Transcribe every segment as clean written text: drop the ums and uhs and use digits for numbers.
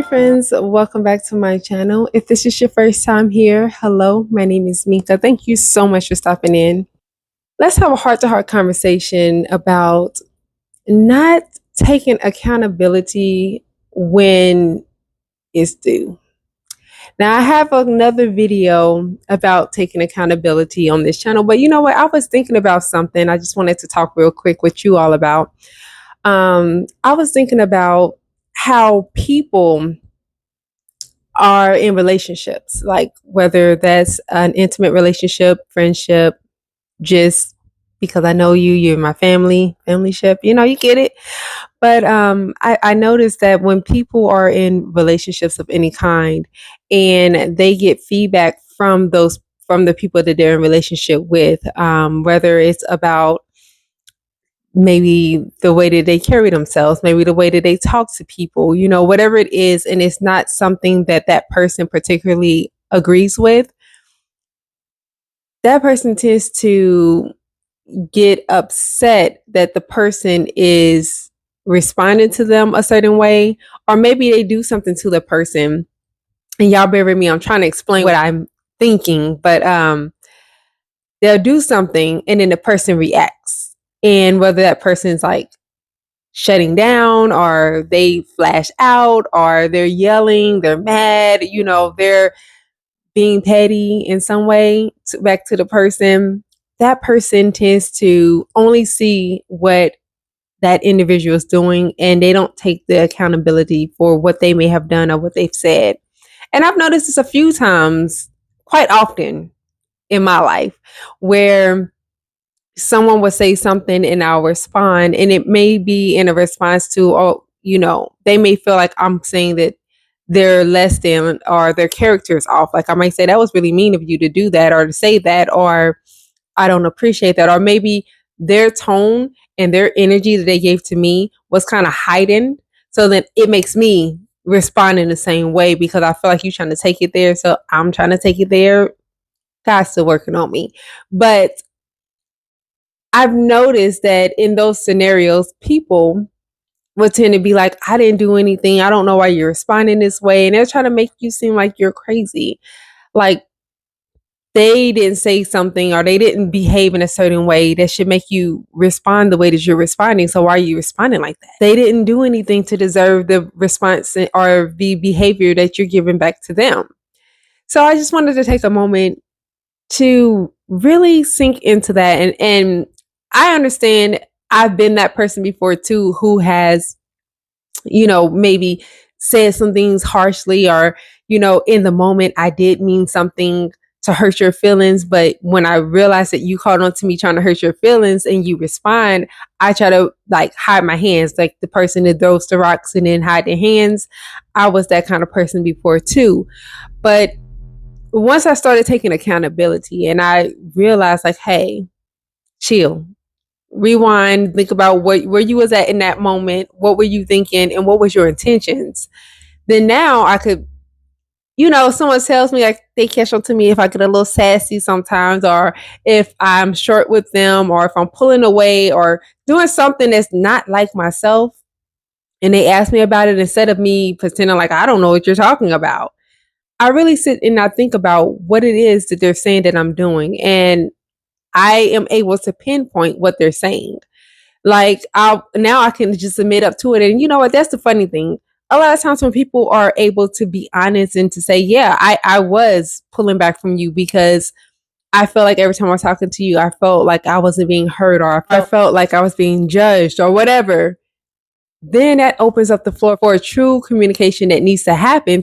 friends, welcome back to my channel. If this is your first time here, hello, my name is Mika. Thank you so much for stopping in. Let's have a heart-to-heart conversation about not taking accountability when it's due. Now, I have another video about taking accountability on this channel, but you know what? I was thinking about something I just wanted to talk real quick with you all about. I was thinking about how people are in relationships, like whether that's an intimate relationship, friendship, just because I know you, you're my familyship, you get it. But I noticed that when people are in relationships of any kind and they get feedback from the people that they're in relationship with, whether it's about maybe the way that they carry themselves, maybe the way that they talk to people, whatever it is, and it's not something that that person particularly agrees with, that person tends to get upset that the person is responding to them a certain way, or maybe they do something to the person. And y'all bear with me, I'm trying to explain what I'm thinking, but they'll do something and then the person reacts. And whether that person's like shutting down or they flash out or they're yelling, they're mad, they're being petty in some way back to the person, that person tends to only see what that individual is doing and they don't take the accountability for what they may have done or what they've said. And I've noticed this a few times, quite often in my life, where someone would say something and I'll respond, and it may be in a response to, they may feel like I'm saying that they're less than or their character is off. Like I might say, that was really mean of you to do that or to say that, or I don't appreciate that. Or maybe their tone and their energy that they gave to me was kind of heightened. So then it makes me respond in the same way because I feel like you're trying to take it there. So I'm trying to take it there. God's still working on me. But I've noticed that in those scenarios, people would tend to be like, I didn't do anything. I don't know why you're responding this way. And they're trying to make you seem like you're crazy. Like they didn't say something or they didn't behave in a certain way that should make you respond the way that you're responding. So why are you responding like that? They didn't do anything to deserve the response or the behavior that you're giving back to them. So I just wanted to take a moment to really sink into that. And I understand I've been that person before too, who has, maybe said some things harshly or, in the moment I did mean something to hurt your feelings. But when I realized that you called on to me trying to hurt your feelings and you respond, I try to like hide my hands, like the person that throws the rocks and then hide their hands. I was that kind of person before too. But once I started taking accountability and I realized like, hey, chill, rewind, think about where you was at in that moment, what were you thinking and what was your intentions, then now I could, someone tells me like they catch on to me if I get a little sassy sometimes, or if I'm short with them, or if I'm pulling away or doing something that's not like myself, and they ask me about it, instead of me pretending like I don't know what you're talking about, I really sit and I think about what it is that they're saying that I'm doing, and I am able to pinpoint what they're saying. Like now I can just admit up to it. And you know what? That's the funny thing. A lot of times when people are able to be honest and to say, yeah, I was pulling back from you because I felt like every time I was talking to you, I felt like I wasn't being heard, or I felt like I was being judged or whatever. Then that opens up the floor for a true communication that needs to happen.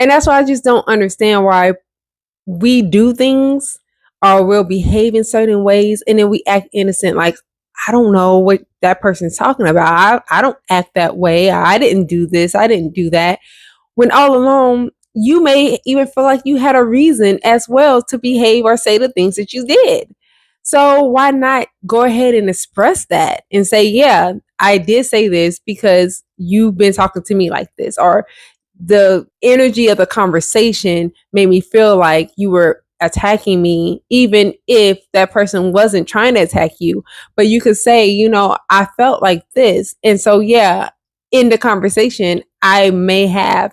And that's why I just don't understand why we do things or we'll behave in certain ways and then we act innocent. Like, I don't know what that person's talking about. I don't act that way. I didn't do this. I didn't do that. When all along, you may even feel like you had a reason as well to behave or say the things that you did. So why not go ahead and express that and say, yeah, I did say this because you've been talking to me like this, or the energy of the conversation made me feel like you were attacking me, even if that person wasn't trying to attack you. But you could say, I felt like this. And so, yeah, in the conversation, I may have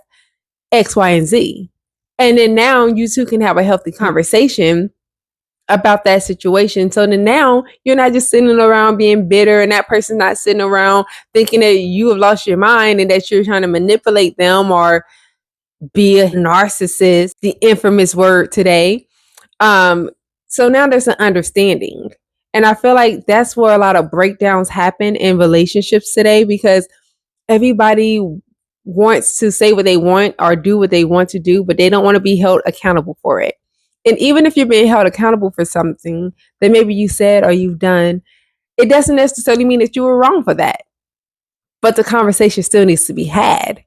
X, Y, and Z. And then now you two can have a healthy conversation about that situation. So then now you're not just sitting around being bitter, and that person's not sitting around thinking that you have lost your mind and that you're trying to manipulate them or be a narcissist, the infamous word today. So now there's an understanding. And I feel like that's where a lot of breakdowns happen in relationships today, because everybody wants to say what they want or do what they want to do, but they don't want to be held accountable for it. And even if you're being held accountable for something that maybe you said or you've done, it doesn't necessarily mean that you were wrong for that. But the conversation still needs to be had.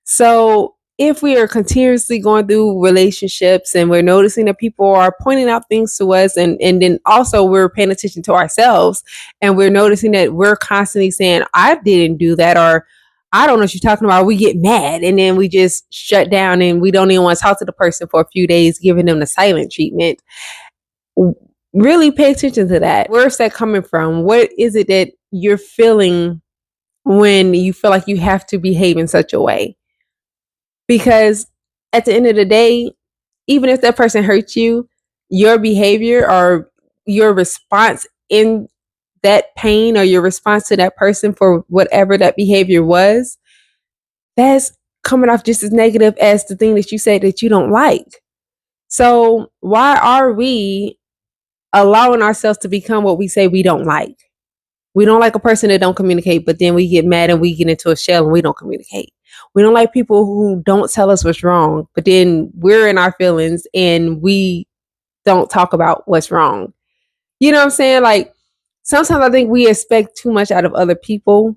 So if we are continuously going through relationships and we're noticing that people are pointing out things to us, and then also we're paying attention to ourselves and we're noticing that we're constantly saying, I didn't do that, or I don't know what you're talking about, we get mad and then we just shut down and we don't even want to talk to the person for a few days, giving them the silent treatment. Really pay attention to that. Where's that coming from? What is it that you're feeling when you feel like you have to behave in such a way? Because at the end of the day, even if that person hurts you, your behavior or your response in that pain, or your response to that person for whatever that behavior was, that's coming off just as negative as the thing that you said that you don't like. So why are we allowing ourselves to become what we say we don't like? We don't like a person that don't communicate, but then we get mad and we get into a shell and we don't communicate. We don't like people who don't tell us what's wrong, but then we're in our feelings and we don't talk about what's wrong. You know what I'm saying? Like, sometimes I think we expect too much out of other people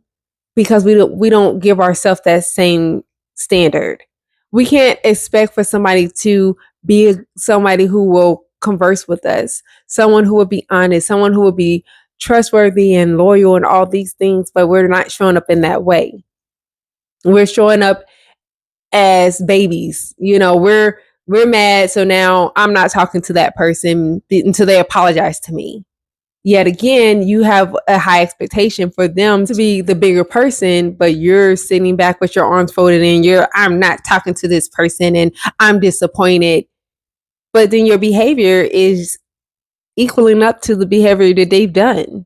because we don't give ourselves that same standard. We can't expect for somebody to be somebody who will converse with us, someone who will be honest, someone who will be trustworthy and loyal and all these things, but we're not showing up in that way. We're showing up as babies. You know, we're mad, so now I'm not talking to that person until they apologize to me. Yet again, you have a high expectation for them to be the bigger person, but you're sitting back with your arms folded and I'm not talking to this person and I'm disappointed. But then your behavior is equaling up to the behavior that they've done.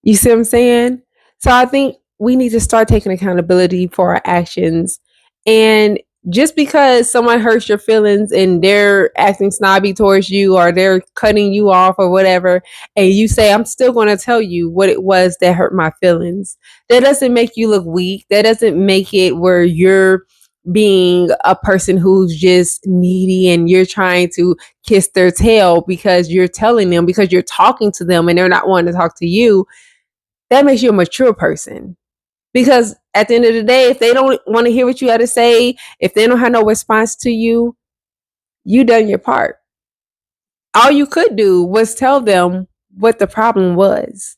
You see what I'm saying? So I think we need to start taking accountability for our actions. And just because someone hurts your feelings and they're acting snobby towards you or they're cutting you off or whatever, and you say, I'm still going to tell you what it was that hurt my feelings, that doesn't make you look weak. That doesn't make it where you're being a person who's just needy and you're trying to kiss their tail because you're telling them, because you're talking to them and they're not wanting to talk to you. That makes you a mature person. Because at the end of the day, if they don't want to hear what you have to say, if they don't have no response to you, you done your part. All you could do was tell them what the problem was.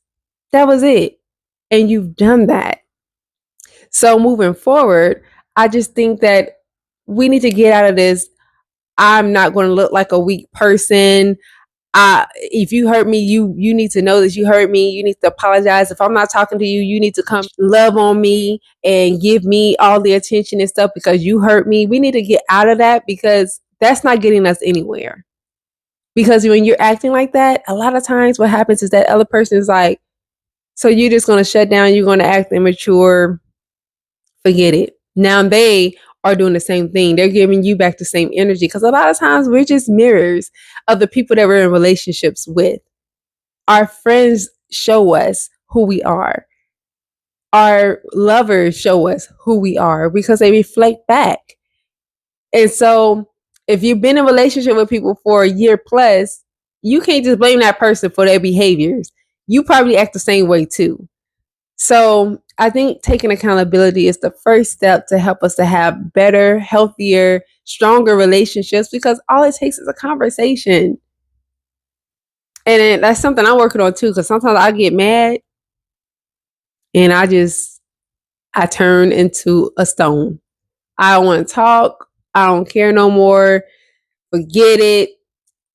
That was it. And you've done that. So moving forward, I just think that we need to get out of this. I'm not going to look like a weak person. If you hurt me, you need to know that you hurt me. You need to apologize. If I'm not talking to you, you need to come love on me and give me all the attention and stuff because you hurt me. We need to get out of that because that's not getting us anywhere. Because when you're acting like that, a lot of times what happens is that other person is like, so you're just going to shut down. You're going to act immature. Forget it. Now they are doing the same thing. They're giving you back the same energy because a lot of times we're just mirrors of the people that we're in relationships with. Our friends show us who we are. Our lovers show us who we are because they reflect back. And so if you've been in a relationship with people for a year plus, you can't just blame that person for their behaviors. You probably act the same way too. So I think taking accountability is the first step to help us to have better, healthier, stronger relationships because all it takes is a conversation. And that's something I'm working on too because sometimes I get mad and I turn into a stone. I don't want to talk. I don't care no more. Forget it.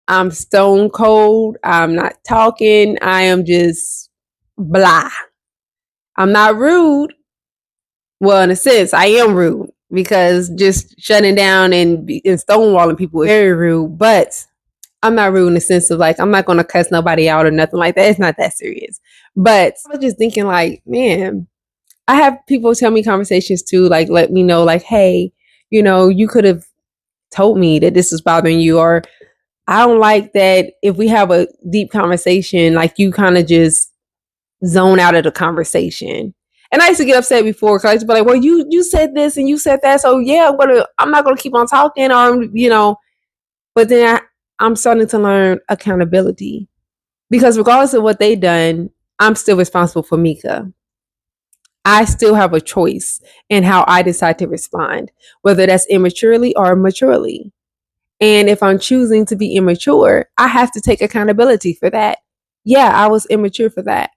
I'm stone cold. I'm not talking. I am just blah. I'm not rude, Well, in a sense, I am rude because just shutting down and stonewalling people is very rude. But I'm not rude in the sense of like I'm not gonna cuss nobody out or nothing like that. It's not that serious. But I was just thinking like, man, I have people tell me conversations too, like let me know, like, hey, you could have told me that this was bothering you, or I don't like that if we have a deep conversation, like you kind of just zone out of the conversation. And I used to get upset before because I used to be like, well, you said this and you said that, so yeah, I'm not gonna keep on talking, or But then I'm starting to learn accountability because regardless of what they done, I'm still responsible for Mika. I still have a choice in how I decide to respond, whether that's immaturely or maturely. And if I'm choosing to be immature, I have to take accountability for that. Yeah, I was immature for that.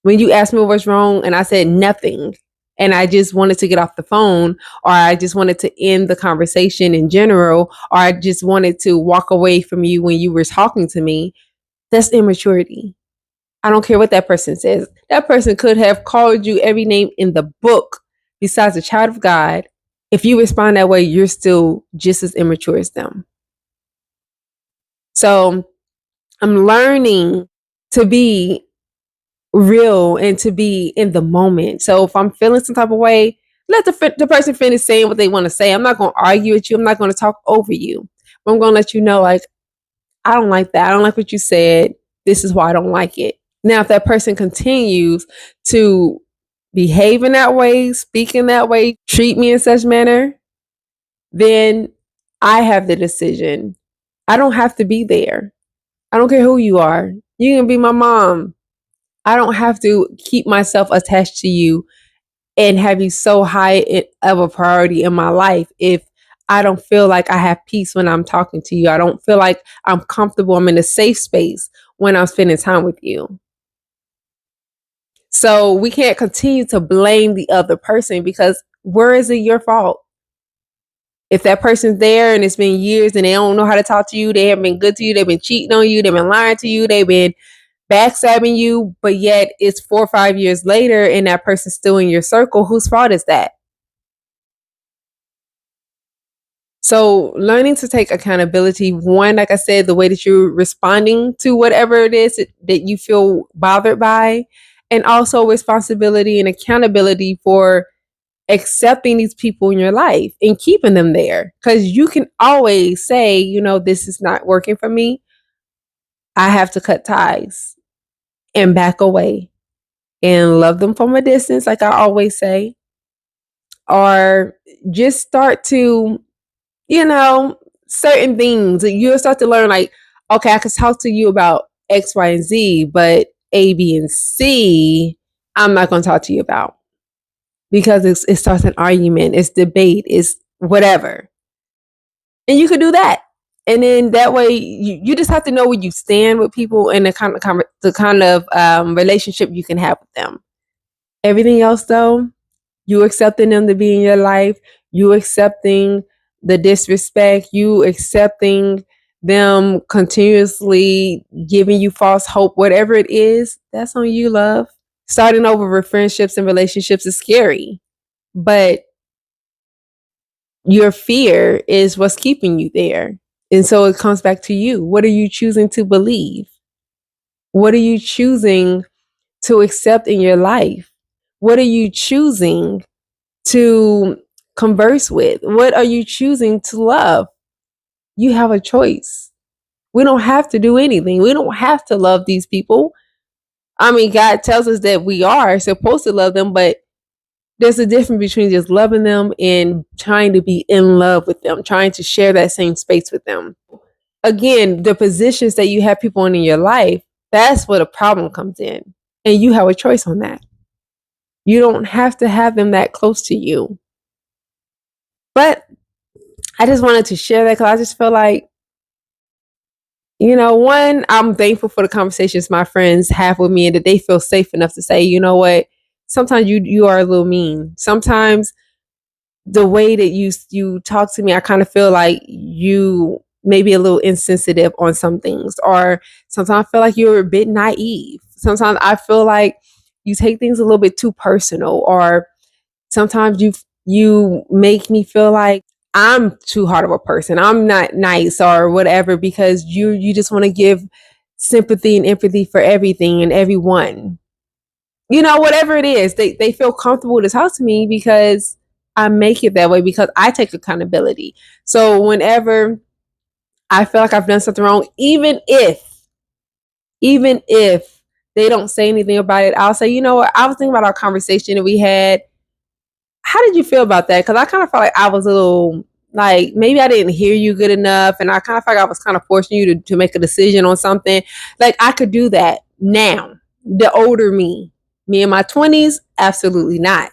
When you asked me what's wrong and I said nothing, and I just wanted to get off the phone, or I just wanted to end the conversation in general, or I just wanted to walk away from you when you were talking to me, that's immaturity. I don't care what that person says. That person could have called you every name in the book besides a child of God. If you respond that way, you're still just as immature as them. So I'm learning to be real and to be in the moment. So if I'm feeling some type of way, let the person finish saying what they want to say. I'm not going to argue with you. I'm not going to talk over you. But I'm going to let you know, like, I don't like that. I don't like what you said. This is why I don't like it. Now, if that person continues to behave in that way, speak in that way, treat me in such manner, then I have the decision. I don't have to be there. I don't care who you are. You can be my mom. I don't have to keep myself attached to you and have you so high of a priority in my life if I don't feel like I have peace when I'm talking to you. I don't feel like I'm comfortable. I'm in a safe space when I'm spending time with you. So we can't continue to blame the other person because where is it your fault? If that person's there and it's been years and they don't know how to talk to you, they haven't been good to you, they've been cheating on you, they've been lying to you, they've been backstabbing you, but yet it's 4 or 5 years later and that person's still in your circle, whose fault is that? So learning to take accountability, one, like I said, the way that you're responding to whatever it is that you feel bothered by, and also responsibility and accountability for accepting these people in your life and keeping them there. Because you can always say, this is not working for me. I have to cut ties and back away and love them from a distance, like I always say, or just start to, certain things. You'll start to learn, like, okay, I can talk to you about X, Y, and Z, but A, B, and C, I'm not going to talk to you about because it starts an argument, it's debate, it's whatever. And you could do that. And then that way, you just have to know where you stand with people and the kind of relationship you can have with them. Everything else, though, you accepting them to be in your life, you accepting the disrespect, you accepting them continuously giving you false hope, whatever it is, that's on you, love. Starting over with friendships and relationships is scary, but your fear is what's keeping you there. And so it comes back to you. What are you choosing to believe? What are you choosing to accept in your life? What are you choosing to converse with? What are you choosing to love? You have a choice. We don't have to do anything. We don't have to love these people. I mean, God tells us that we are supposed to love them, but there's a difference between just loving them and trying to be in love with them, trying to share that same space with them. Again, the positions that you have people in your life, that's where the problem comes in. And you have a choice on that. You don't have to have them that close to you. But I just wanted to share that because I just feel like, one, I'm thankful for the conversations my friends have with me and that they feel safe enough to say, you know what, sometimes you are a little mean. Sometimes the way that you talk to me, I kind of feel like you may be a little insensitive on some things, or sometimes I feel like you're a bit naive. Sometimes I feel like you take things a little bit too personal, or Sometimes you make me feel like I'm too hard of a person. I'm not nice or whatever because you just want to give sympathy and empathy for everything and everyone. You know, whatever it is, they feel comfortable to talk to me because I make it that way because I take accountability. So whenever I feel like I've done something wrong, even if they don't say anything about it, I'll say, you know what, I was thinking about our conversation that we had. How did you feel about that? Because I kind of felt like I was a little, like, maybe I didn't hear you good enough. And I kind of felt like I was kind of forcing you to make a decision on something. Like, I could do that now. The older me in my 20s, absolutely not.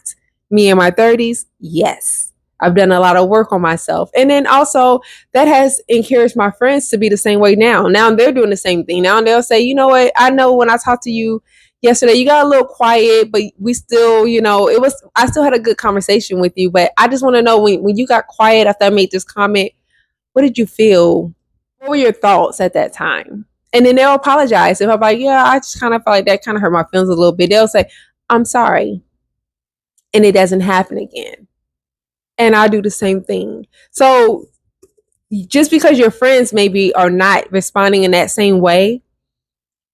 Me in my 30s, yes. I've done a lot of work on myself. And then also that has encouraged my friends to be the same way now. Now they're doing the same thing. Now they'll say, you know what? I know when I talked to you yesterday, you got a little quiet, but we still, I still had a good conversation with you. But I just want to know when you got quiet after I made this comment, what did you feel? What were your thoughts at that time? And then they'll apologize. If I'm like, yeah, I just kind of felt like that kind of hurt my feelings a little bit. They'll say, I'm sorry. And it doesn't happen again. And I'll do the same thing. So just because your friends maybe are not responding in that same way,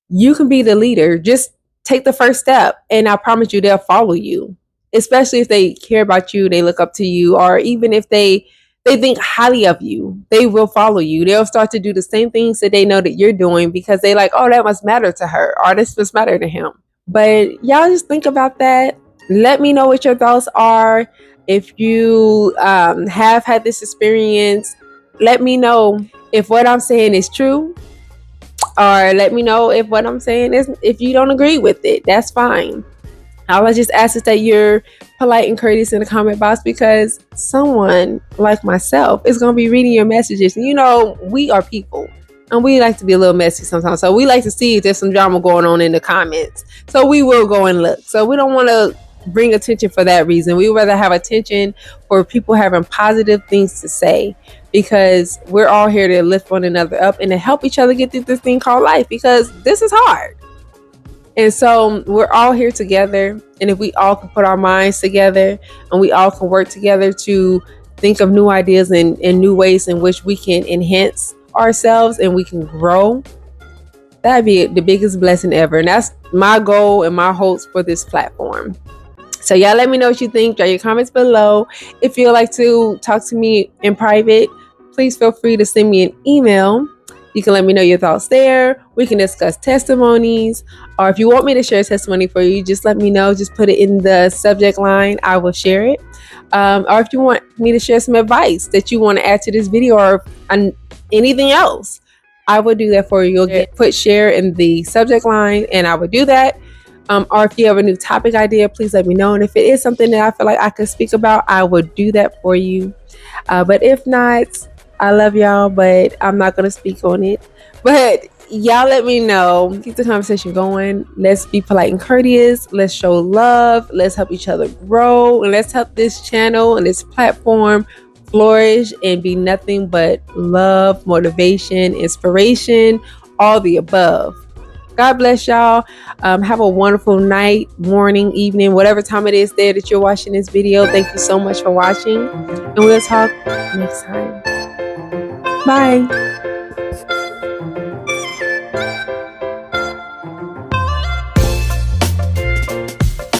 you can be the leader. Just take the first step. And I promise you, they'll follow you. Especially if they care about you, they look up to you, or even if they think highly of you, they will follow you. They'll start to do the same things that they know that you're doing because they like, oh, that must matter to her, or this must matter to him. But y'all just think about that. Let me know what your thoughts are. If you have had this experience, let me know if what I'm saying is true, or let me know if what I'm saying is, if you don't agree with it, that's fine. All I just ask is that you're polite and courteous in the comment box, because someone like myself is going to be reading your messages. And we are people and we like to be a little messy sometimes. So we like to see if there's some drama going on in the comments. So we will go and look. So we don't want to bring attention for that reason. We rather have attention for people having positive things to say, because we're all here to lift one another up and to help each other get through this thing called life, because this is hard. And so we're all here together. And if we all can put our minds together and we all can work together to think of new ideas and new ways in which we can enhance ourselves and we can grow, that'd be the biggest blessing ever. And that's my goal and my hopes for this platform. So y'all let me know what you think. Drop your comments below. If you'd like to talk to me in private, please feel free to send me an email. You can let me know your thoughts there. We can discuss testimonies. Or if you want me to share a testimony for you, just let me know. Just put it in the subject line. I will share it. Or if you want me to share some advice that you want to add to this video, or anything else, I will do that for you. You'll put share in the subject line and I will do that. Or if you have a new topic idea, please let me know. And if it is something that I feel like I could speak about, I will do that for you. But if not, I love y'all, but I'm not going to speak on it. But y'all let me know. Keep the conversation going. Let's be polite and courteous. Let's show love. Let's help each other grow. And let's help this channel and this platform flourish and be nothing but love, motivation, inspiration, all the above. God bless y'all. Have a wonderful night, morning, evening, whatever time it is there that you're watching this video. Thank you so much for watching. And we'll talk next time. Bye.